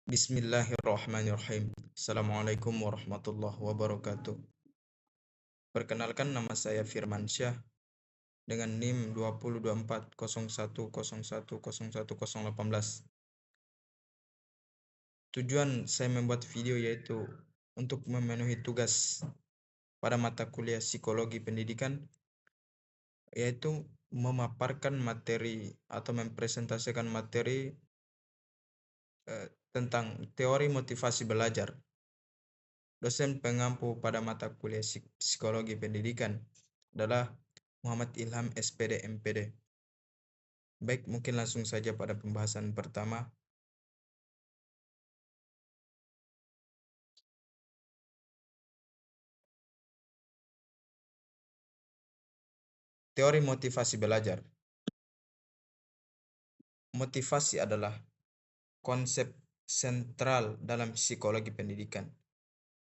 Bismillahirrahmanirrahim. Assalamualaikum warahmatullahi wabarakatuh. Perkenalkan, nama saya Firmansyah dengan NIM 202401010118. Tujuan saya membuat video yaitu untuk memenuhi tugas pada mata kuliah Psikologi Pendidikan, yaitu memaparkan materi atau mempresentasikan materi tentang teori motivasi belajar. Dosen pengampu pada mata kuliah Psikologi Pendidikan adalah Muhammad Ilham SPD MPD. Baik, mungkin langsung saja pada pembahasan pertama. Teori motivasi belajar. Motivasi adalah konsep sentral dalam psikologi pendidikan,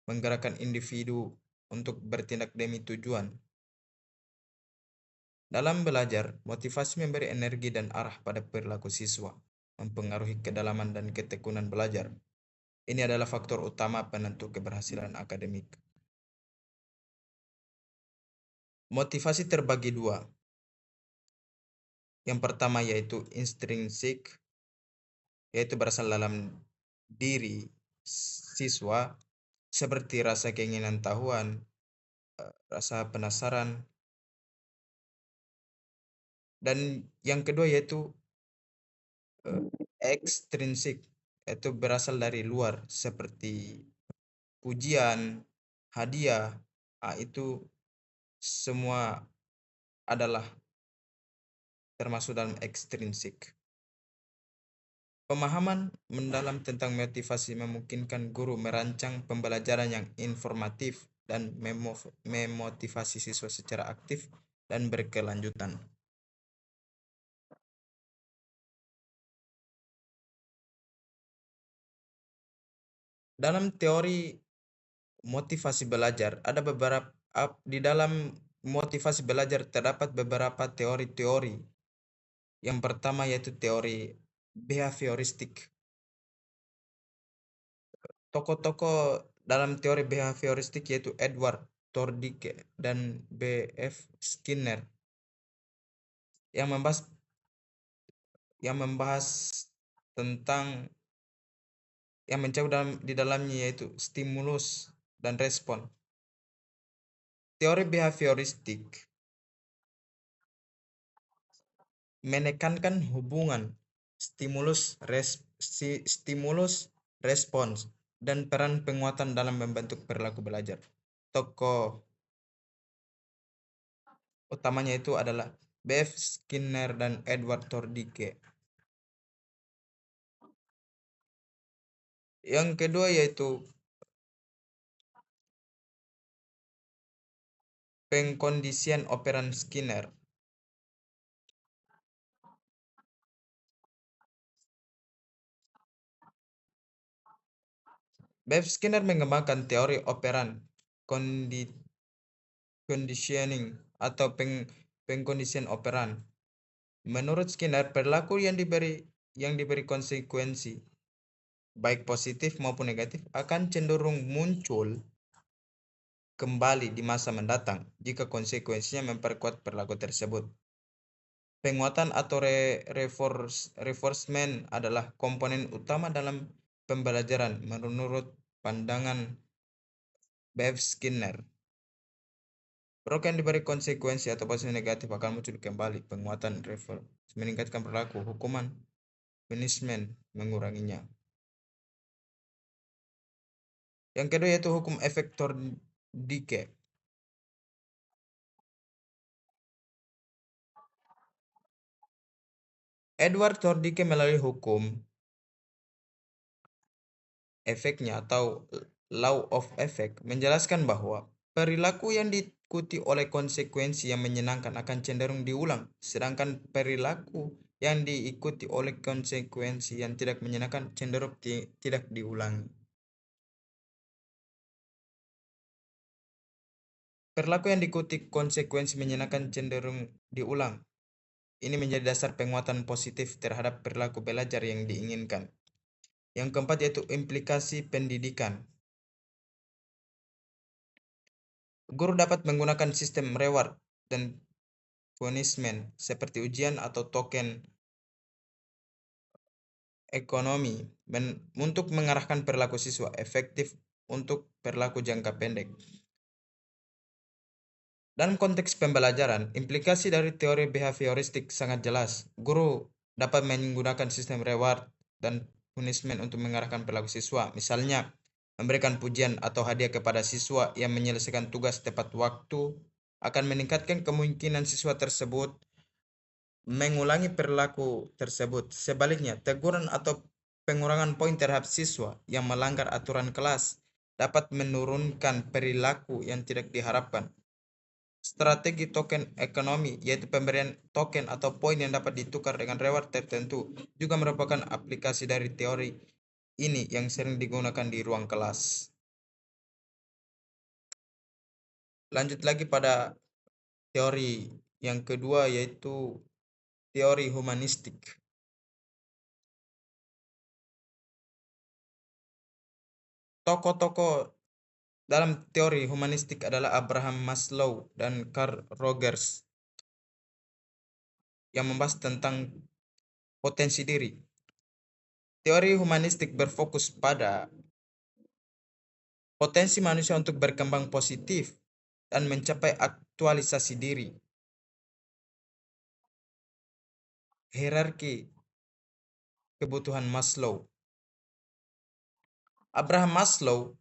menggerakkan individu untuk bertindak demi tujuan. Dalam belajar, motivasi memberi energi dan arah pada perilaku siswa, mempengaruhi kedalaman dan ketekunan belajar. Ini adalah faktor utama penentu keberhasilan akademik. Motivasi terbagi dua. Yang pertama yaitu intrinsik, yaitu berasal dalam diri siswa, seperti rasa keinginan tahuan, rasa penasaran. Dan yang kedua yaitu ekstrinsik, yaitu berasal dari luar, seperti pujian, hadiah. Itu semua adalah termasuk dalam ekstrinsik. Pemahaman mendalam tentang motivasi memungkinkan guru merancang pembelajaran yang informatif dan memotivasi siswa secara aktif dan berkelanjutan. Dalam teori motivasi belajar di dalam motivasi belajar terdapat beberapa teori-teori. Yang pertama yaitu teori behavioristik. Tokoh-tokoh dalam teori behavioristik yaitu Edward Tordike dan B.F. Skinner yang membahas tentang yang mencakup di dalamnya yaitu stimulus dan respon. Teori behavioristik menekankan hubungan stimulus respons dan peran penguatan dalam membentuk perilaku belajar. Tokoh utamanya itu adalah B.F. Skinner dan Edward Tordike. Yang kedua yaitu pengkondisian operan Skinner. B.F. Skinner mengembangkan teori operan conditioning atau pengkondisian operan. Menurut Skinner, perilaku yang diberi konsekuensi, baik positif maupun negatif, akan cenderung muncul kembali di masa mendatang jika konsekuensinya memperkuat perilaku tersebut. Penguatan atau reinforcement adalah komponen utama dalam pembelajaran menurut pandangan B.F. Skinner. Perilaku yang diberi konsekuensi atau positif negatif akan muncul kembali. Penguatan meningkatkan perilaku, hukuman punishment menguranginya. Yang kedua yaitu hukum efek Tordike. Edward Tordike melalui hukum efeknya atau law of effect menjelaskan bahwa perilaku yang diikuti oleh konsekuensi yang menyenangkan akan cenderung diulang, sedangkan perilaku yang diikuti oleh konsekuensi yang tidak menyenangkan cenderung tidak diulangi. Perilaku yang diikuti konsekuensi menyenangkan cenderung diulang. Ini menjadi dasar penguatan positif terhadap perilaku belajar yang diinginkan. Yang keempat yaitu implikasi pendidikan. Guru dapat menggunakan sistem reward dan punishment seperti ujian atau token ekonomi untuk mengarahkan perilaku siswa efektif untuk perilaku jangka pendek. Dalam konteks pembelajaran, implikasi dari teori behavioristik sangat jelas. Guru dapat menggunakan sistem reward dan punishment untuk mengarahkan perilaku siswa. Misalnya, memberikan pujian atau hadiah kepada siswa yang menyelesaikan tugas tepat waktu akan meningkatkan kemungkinan siswa tersebut mengulangi perilaku tersebut. Sebaliknya, teguran atau pengurangan poin terhadap siswa yang melanggar aturan kelas dapat menurunkan perilaku yang tidak diharapkan. Strategi token ekonomi, yaitu pemberian token atau poin yang dapat ditukar dengan reward tertentu, juga merupakan aplikasi dari teori ini yang sering digunakan di ruang kelas. Lanjut lagi pada teori yang kedua, yaitu teori humanistik. Tokoh-tokoh dalam teori humanistik adalah Abraham Maslow dan Carl Rogers yang membahas tentang potensi diri. Teori humanistik berfokus pada potensi manusia untuk berkembang positif dan mencapai aktualisasi diri. Hierarki kebutuhan Maslow. Abraham Maslow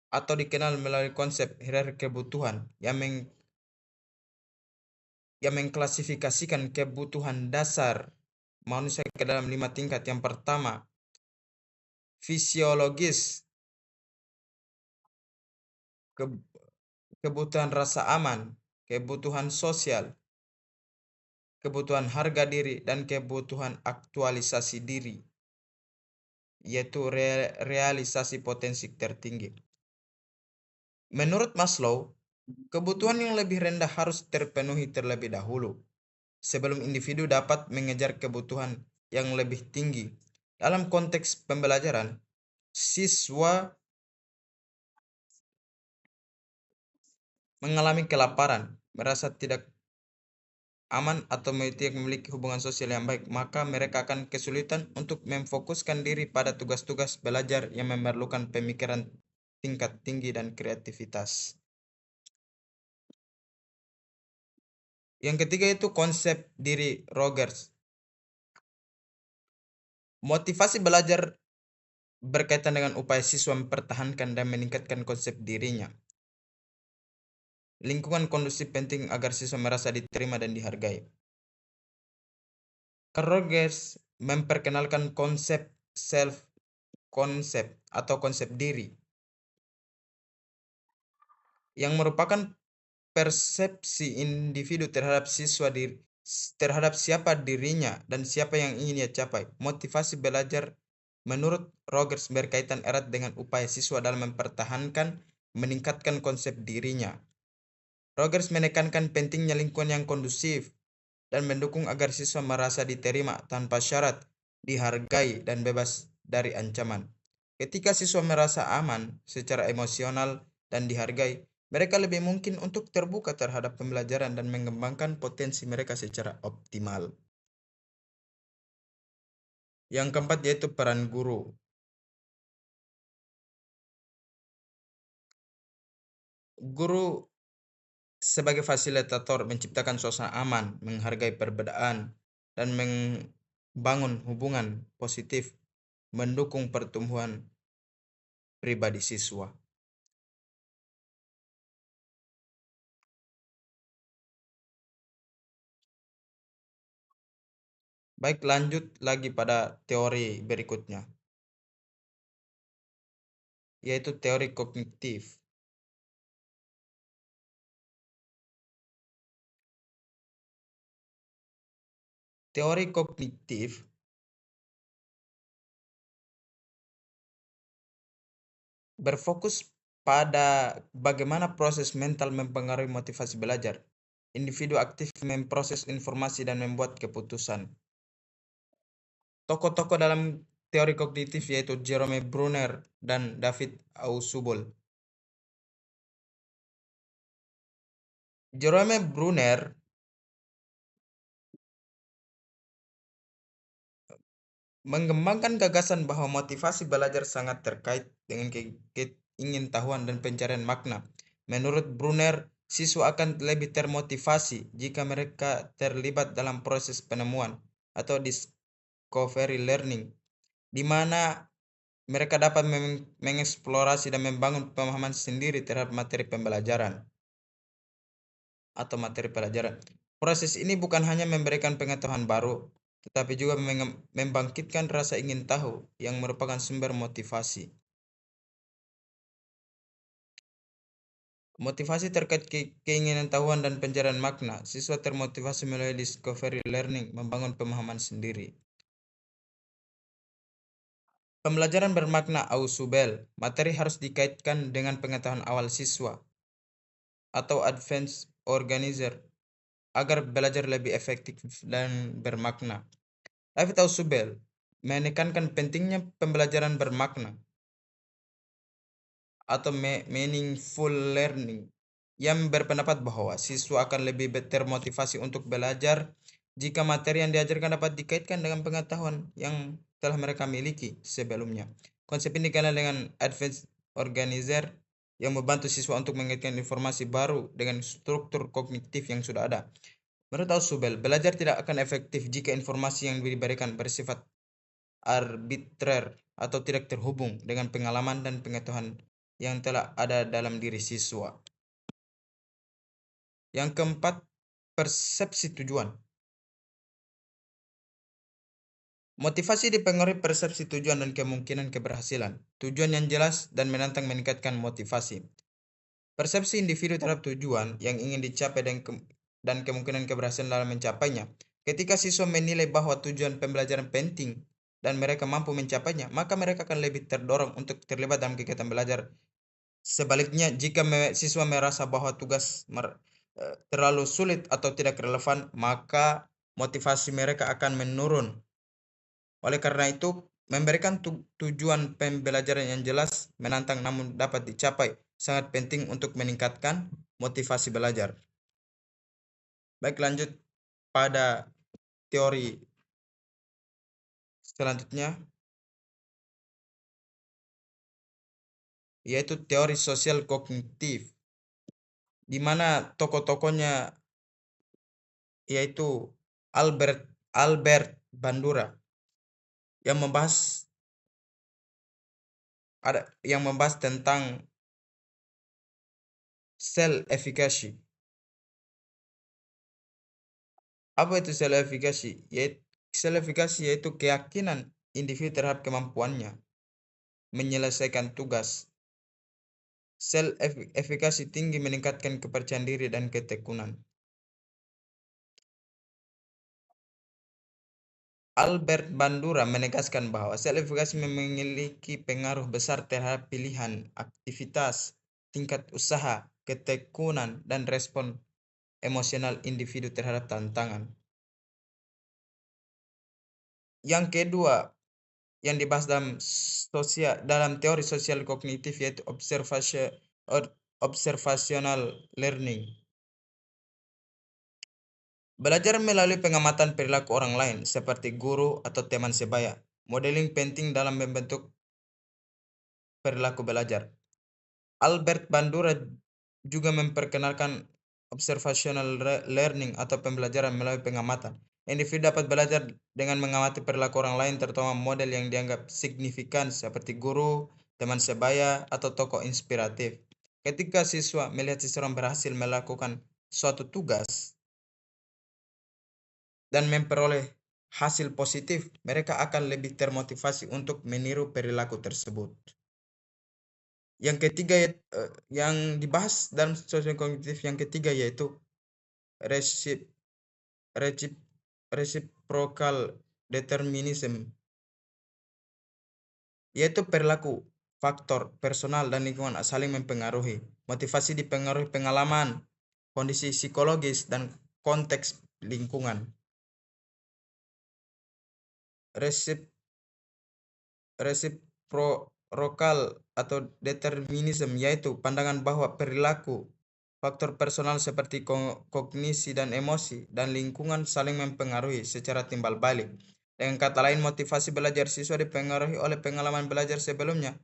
atau dikenal melalui konsep hierarki kebutuhan yang mengklasifikasikan kebutuhan dasar manusia ke dalam 5 tingkat. Yang pertama, fisiologis, kebutuhan rasa aman, kebutuhan sosial, kebutuhan harga diri, dan kebutuhan aktualisasi diri, yaitu realisasi potensi tertinggi. Menurut Maslow, kebutuhan yang lebih rendah harus terpenuhi terlebih dahulu sebelum individu dapat mengejar kebutuhan yang lebih tinggi. Dalam konteks pembelajaran, siswa mengalami kelaparan, merasa tidak aman, atau tidak memiliki hubungan sosial yang baik, maka mereka akan kesulitan untuk memfokuskan diri pada tugas-tugas belajar yang memerlukan pemikiran tingkat tinggi dan kreativitas. Yang ketiga itu konsep diri Rogers. Motivasi belajar berkaitan dengan upaya siswa mempertahankan dan meningkatkan konsep dirinya. Lingkungan kondusif penting agar siswa merasa diterima dan dihargai. Carl Rogers memperkenalkan konsep self-concept atau konsep diri yang merupakan persepsi individu terhadap siapa dirinya dan siapa yang ingin ia capai. Motivasi belajar menurut Rogers berkaitan erat dengan upaya siswa dalam mempertahankan, meningkatkan konsep dirinya. Rogers menekankan pentingnya lingkungan yang kondusif dan mendukung agar siswa merasa diterima tanpa syarat, dihargai, dan bebas dari ancaman. Ketika siswa merasa aman secara emosional dan dihargai, mereka lebih mungkin untuk terbuka terhadap pembelajaran dan mengembangkan potensi mereka secara optimal. Yang keempat yaitu peran guru. Guru sebagai fasilitator menciptakan suasana aman, menghargai perbedaan, dan membangun hubungan positif, mendukung pertumbuhan pribadi siswa. Baik, lanjut lagi pada teori berikutnya, yaitu teori kognitif. Teori kognitif berfokus pada bagaimana proses mental mempengaruhi motivasi belajar. Individu aktif memproses informasi dan membuat keputusan. Tokoh-tokoh dalam teori kognitif yaitu Jerome Bruner dan David Ausubel. Jerome Bruner mengembangkan gagasan bahwa motivasi belajar sangat terkait dengan keingintahuan dan pencarian makna. Menurut Brunner, siswa akan lebih termotivasi jika mereka terlibat dalam proses penemuan atau discovery learning, di mana mereka dapat mengeksplorasi dan membangun pemahaman sendiri terhadap materi pembelajaran atau materi pelajaran. Proses ini bukan hanya memberikan pengetahuan baru, tetapi juga membangkitkan rasa ingin tahu yang merupakan sumber motivasi. Motivasi terkait keinginan tahuan dan pencarian makna. Siswa termotivasi melalui discovery learning, membangun pemahaman sendiri. Pembelajaran bermakna Ausubel. Materi harus dikaitkan dengan pengetahuan awal siswa atau advanced organizer agar belajar lebih efektif dan bermakna. David Ausubel menekankan pentingnya pembelajaran bermakna atau meaningful learning, yang berpendapat bahwa siswa akan lebih termotivasi untuk belajar jika materi yang diajarkan dapat dikaitkan dengan pengetahuan yang telah mereka miliki sebelumnya. Konsep ini dikenal dengan advanced organizer, yang membantu siswa untuk mengaitkan informasi baru dengan struktur kognitif yang sudah ada. Menurut Ausubel, belajar tidak akan efektif jika informasi yang diberikan bersifat arbitrer atau tidak terhubung dengan pengalaman dan pengetahuan yang telah ada dalam diri siswa. Yang keempat, persepsi tujuan. Motivasi dipengaruhi persepsi tujuan dan kemungkinan keberhasilan. Tujuan yang jelas dan menantang meningkatkan motivasi. Persepsi individu terhadap tujuan yang ingin dicapai dan kemungkinan keberhasilan dalam mencapainya. Ketika siswa menilai bahwa tujuan pembelajaran penting dan mereka mampu mencapainya, maka mereka akan lebih terdorong untuk terlibat dalam kegiatan belajar. Sebaliknya, jika siswa merasa bahwa tugas terlalu sulit atau tidak relevan, maka motivasi mereka akan menurun. Oleh karena itu, memberikan tujuan pembelajaran yang jelas, menantang namun dapat dicapai, sangat penting untuk meningkatkan motivasi belajar. Baik, lanjut pada teori selanjutnya, yaitu teori sosial kognitif, di mana tokoh-tokohnya yaitu Albert Bandura yang membahas tentang self efficacy. Apa itu self efficacy? Self efficacy yaitu keyakinan individu terhadap kemampuannya menyelesaikan tugas. Self efficacy tinggi meningkatkan kepercayaan diri dan ketekunan. Albert Bandura menegaskan bahwa self efficacy memiliki pengaruh besar terhadap pilihan, aktivitas, tingkat usaha, ketekunan, dan respon emosional individu terhadap tantangan. Yang kedua yang dibahas dalam teori sosial kognitif yaitu observational learning. Belajar melalui pengamatan perilaku orang lain seperti guru atau teman sebaya. Modeling penting dalam membentuk perilaku belajar. Albert Bandura juga memperkenalkan observational learning atau pembelajaran melalui pengamatan. Individu dapat belajar dengan mengamati perilaku orang lain, terutama model yang dianggap signifikan seperti guru, teman sebaya, atau tokoh inspiratif. Ketika siswa melihat seseorang berhasil melakukan suatu tugas dan memperoleh hasil positif, mereka akan lebih termotivasi untuk meniru perilaku tersebut. Yang ketiga yang dibahas dalam sosial kognitif yang ketiga yaitu reciprocal determinism, yaitu perilaku, faktor personal dan lingkungan saling mempengaruhi. Motivasi dipengaruhi pengalaman, kondisi psikologis, dan konteks lingkungan. resiprokal atau determinisme, yaitu pandangan bahwa perilaku, faktor personal seperti kognisi dan emosi, dan lingkungan saling mempengaruhi secara timbal balik. Dengan kata lain, motivasi belajar siswa dipengaruhi oleh pengalaman belajar sebelumnya,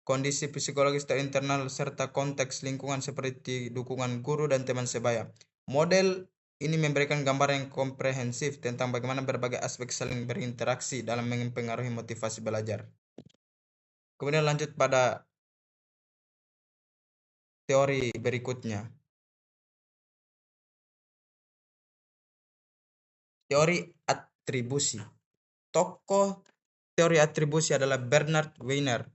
kondisi psikologis internal, serta konteks lingkungan seperti dukungan guru dan teman sebaya. Model ini memberikan gambaran yang komprehensif tentang bagaimana berbagai aspek saling berinteraksi dalam mempengaruhi motivasi belajar. Kemudian lanjut pada teori berikutnya. Teori atribusi. Tokoh teori atribusi adalah Bernard Wiener.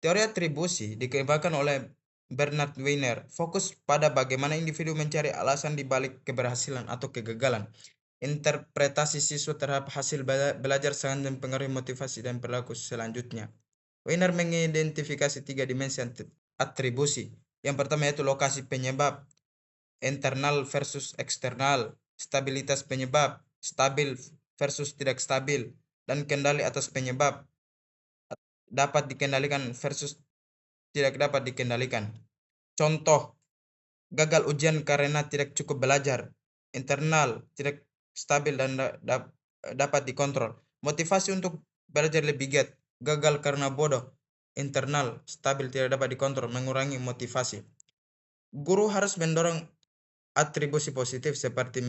Teori atribusi dikembangkan oleh Bernard Wiener fokus pada bagaimana individu mencari alasan di balik keberhasilan atau kegagalan. Interpretasi siswa terhadap hasil belajar sangat mempengaruhi motivasi dan perilaku selanjutnya. Wiener mengidentifikasi 3 dimensi atribusi. Yang pertama yaitu lokasi penyebab, internal versus eksternal, stabilitas penyebab, stabil versus tidak stabil, dan kendali atas penyebab, dapat dikendalikan versus tidak dapat dikendalikan. Contoh, gagal ujian karena tidak cukup belajar, internal, tidak stabil dan dapat dikontrol. Motivasi untuk belajar lebih giat, gagal karena bodoh, internal, stabil, tidak dapat dikontrol, mengurangi motivasi. Guru harus mendorong atribusi positif seperti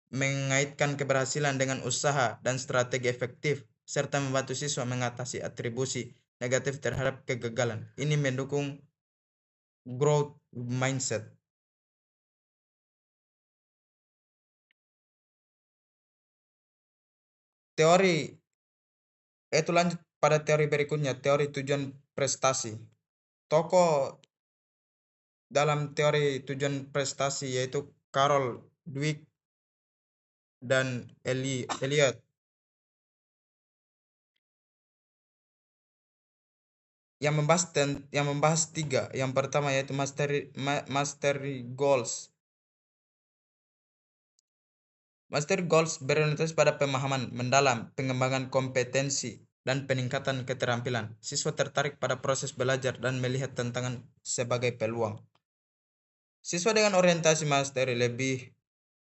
mengaitkan keberhasilan dengan usaha dan strategi efektif, serta membantu siswa mengatasi atribusi negatif terhadap kegagalan. Ini mendukung growth mindset. Itu lanjut pada teori berikutnya, teori tujuan prestasi. Tokoh dalam teori tujuan prestasi yaitu Carol Dweck dan Elliot. Yang membahas 3. Yang pertama yaitu mastery goals. Mastery goals berorientasi pada pemahaman mendalam, pengembangan kompetensi, dan peningkatan keterampilan. Siswa tertarik pada proses belajar dan melihat tantangan sebagai peluang. Siswa dengan orientasi mastery lebih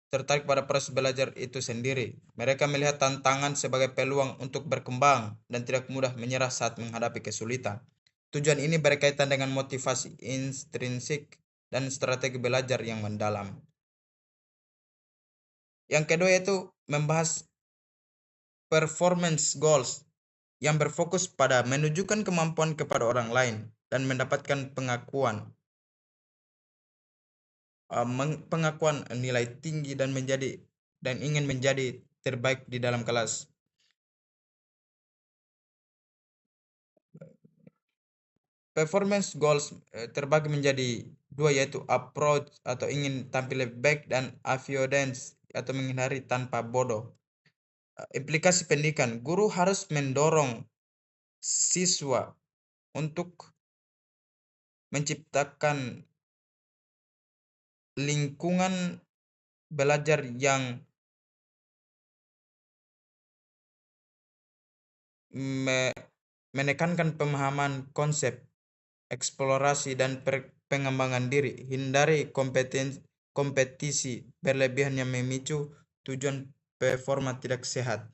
tertarik pada proses belajar itu sendiri. Mereka melihat tantangan sebagai peluang untuk berkembang dan tidak mudah menyerah saat menghadapi kesulitan. Tujuan ini berkaitan dengan motivasi intrinsik dan strategi belajar yang mendalam. Yang kedua yaitu membahas performance goals yang berfokus pada menunjukkan kemampuan kepada orang lain dan mendapatkan pengakuan nilai tinggi dan ingin menjadi terbaik di dalam kelas. Performance goals terbagi menjadi 2 yaitu approach atau ingin tampil lebih baik dan avoidance atau menghindari tanpa bodoh. Implikasi pendidikan, guru harus mendorong siswa untuk menciptakan lingkungan belajar yang menekankan pemahaman konsep, eksplorasi, dan pengembangan diri. Hindari kompetisi berlebihan yang memicu tujuan performa tidak sehat.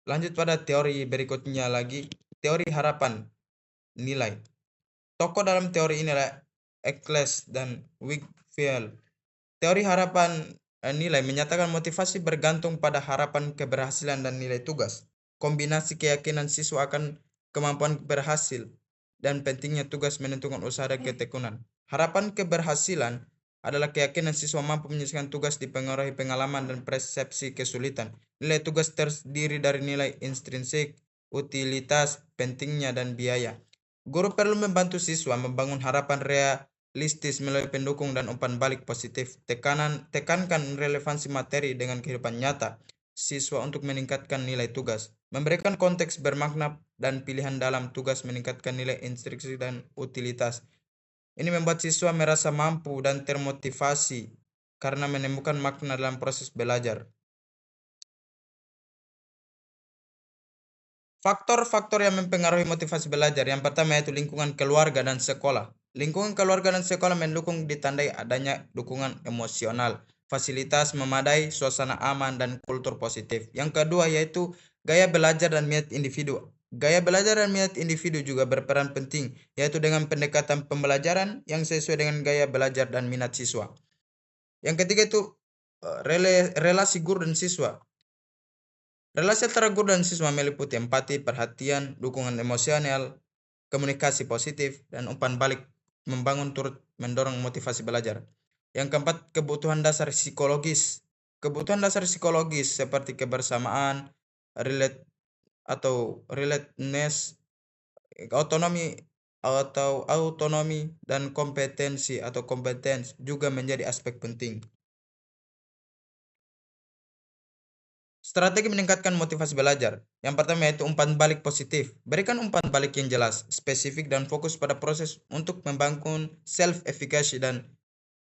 Lanjut pada teori berikutnya lagi, teori harapan nilai. Tokoh dalam teori ini adalah Eccles dan Wakefield. Teori harapan nilai menyatakan motivasi bergantung pada harapan keberhasilan dan nilai tugas. Kombinasi keyakinan siswa akan kemampuan berhasil dan pentingnya tugas menentukan usaha dan ketekunan. Harapan keberhasilan adalah keyakinan siswa mampu menyelesaikan tugas dipengaruhi pengalaman dan persepsi kesulitan. Nilai tugas terdiri dari nilai intrinsik, utilitas, pentingnya, dan biaya. Guru perlu membantu siswa membangun harapan realistis melalui pendukung dan umpan balik positif. Tekankan relevansi materi dengan kehidupan nyata siswa untuk meningkatkan nilai tugas. Memberikan konteks bermakna dan pilihan dalam tugas meningkatkan nilai instruksi dan utilitas. Ini membuat siswa merasa mampu dan termotivasi karena menemukan makna dalam proses belajar. Faktor-faktor yang mempengaruhi motivasi belajar. Yang pertama yaitu lingkungan keluarga dan sekolah. Lingkungan keluarga dan sekolah mendukung ditandai adanya dukungan emosional, fasilitas memadai, suasana aman, dan kultur positif. Yang kedua yaitu gaya belajar dan minat individu. Gaya belajar dan minat individu juga berperan penting, yaitu dengan pendekatan pembelajaran yang sesuai dengan gaya belajar dan minat siswa. Yang ketiga itu relasi guru dan siswa. Relasi antara guru dan siswa meliputi empati, perhatian, dukungan emosional, komunikasi positif, dan umpan balik membangun turut mendorong motivasi belajar. Yang keempat, kebutuhan dasar psikologis. Kebutuhan dasar psikologis seperti kebersamaan, relate atau relatedness, autonomi dan kompetensi atau kompetens juga menjadi aspek penting. Strategi meningkatkan motivasi belajar. Yang pertama yaitu umpan balik positif. Berikan umpan balik yang jelas, spesifik, dan fokus pada proses untuk membangun self-efficacy dan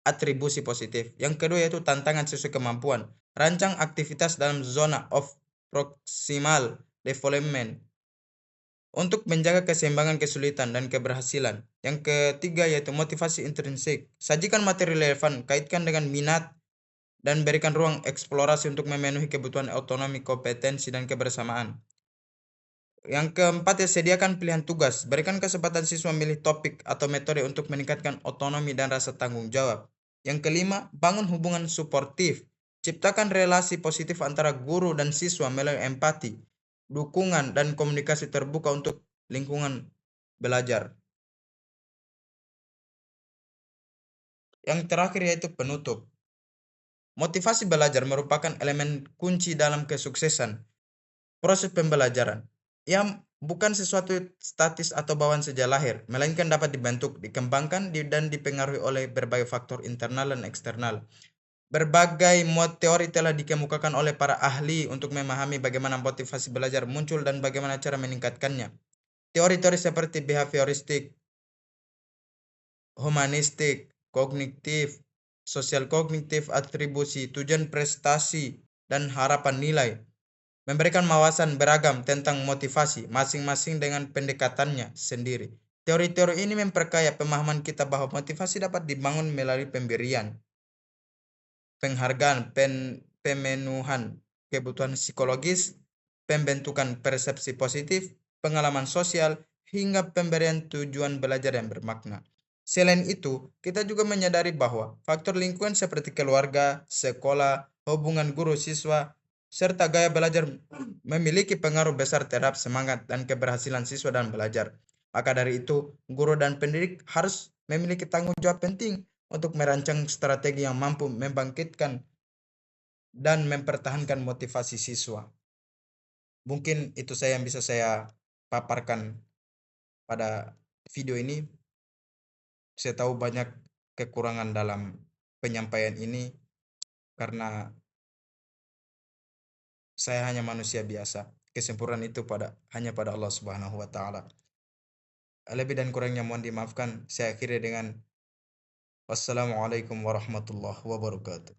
atribusi positif. Yang kedua yaitu tantangan sesuai kemampuan. Rancang aktivitas dalam zona of proximal development untuk menjaga keseimbangan kesulitan dan keberhasilan. Yang ketiga yaitu motivasi intrinsik. Sajikan materi relevan, kaitkan dengan minat, dan berikan ruang eksplorasi untuk memenuhi kebutuhan otonomi, kompetensi, dan kebersamaan. Yang keempat ya, sediakan pilihan tugas. Berikan kesempatan siswa memilih topik atau metode untuk meningkatkan otonomi dan rasa tanggung jawab. Yang kelima, bangun hubungan suportif. Ciptakan relasi positif antara guru dan siswa melalui empati, dukungan, dan komunikasi terbuka untuk lingkungan belajar. Yang terakhir yaitu penutup. Motivasi belajar merupakan elemen kunci dalam kesuksesan proses pembelajaran. Yang bukan sesuatu statis atau bawaan sejak lahir, melainkan dapat dibentuk, dikembangkan, dan dipengaruhi oleh berbagai faktor internal dan eksternal. Berbagai teori telah dikemukakan oleh para ahli untuk memahami bagaimana motivasi belajar muncul dan bagaimana cara meningkatkannya. Teori-teori seperti behavioristik, humanistik, kognitif, sosial kognitif, atribusi, tujuan prestasi, dan harapan nilai memberikan wawasan beragam tentang motivasi, masing-masing dengan pendekatannya sendiri. Teori-teori ini memperkaya pemahaman kita bahwa motivasi dapat dibangun melalui pemberian, penghargaan, pemenuhan kebutuhan psikologis, pembentukan persepsi positif, pengalaman sosial, hingga pemberian tujuan belajar yang bermakna. Selain itu, kita juga menyadari bahwa faktor lingkungan seperti keluarga, sekolah, hubungan guru siswa, serta gaya belajar memiliki pengaruh besar terhadap semangat dan keberhasilan siswa dalam belajar. Maka dari itu, guru dan pendidik harus memiliki tanggung jawab penting untuk merancang strategi yang mampu membangkitkan dan mempertahankan motivasi siswa. Mungkin itu saya yang bisa saya paparkan pada video ini. Saya tahu banyak kekurangan dalam penyampaian ini karena saya hanya manusia biasa. Kesempurnaan itu hanya pada Allah Subhanahu wa taala. Lebih dan kurangnya mohon dimaafkan. Saya akhiri dengan wassalamualaikum warahmatullahi wabarakatuh.